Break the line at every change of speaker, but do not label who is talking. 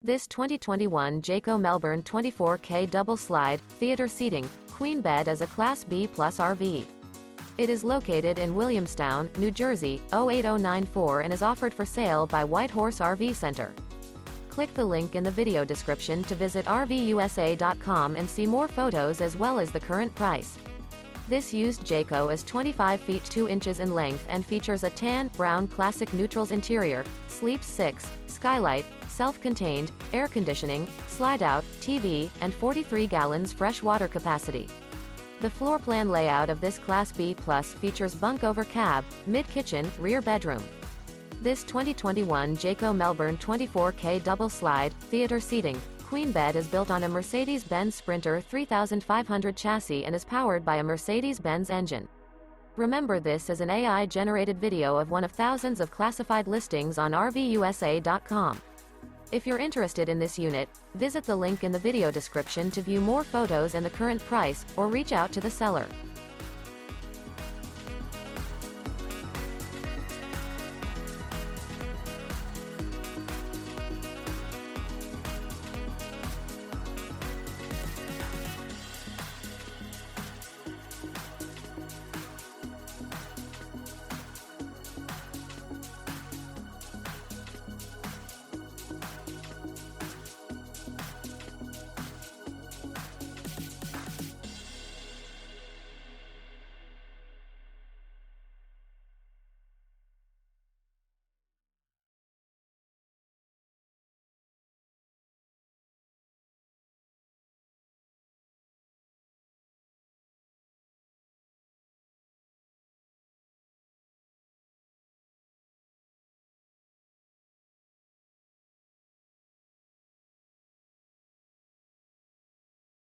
This 2021 Jayco Melbourne 24K double slide, theatre seating, queen bed is a Class B plus RV. It is located in Williamstown, New Jersey, 08094 and is offered for sale by White Horse RV Center. Click the link in the video description to visit RVUSA.com and see more photos as well as the current price. This used Jayco is 25 feet 2 inches in length and features a tan, brown classic neutrals interior, sleeps 6, skylight, self-contained, air conditioning, slide-out, TV, and 43 gallons fresh water capacity. The floor plan layout of this Class B Plus features bunk over cab, mid-kitchen, rear bedroom. This 2021 Jayco Melbourne 24K double slide, theatre seating, queen bed is built on a Mercedes-Benz Sprinter 3500 chassis and is powered by a Mercedes-Benz engine. Remember, this is an AI-generated video of one of thousands of classified listings on RVUSA.com. If you're interested in this unit, visit the link in the video description to view more photos and the current price, or reach out to the seller.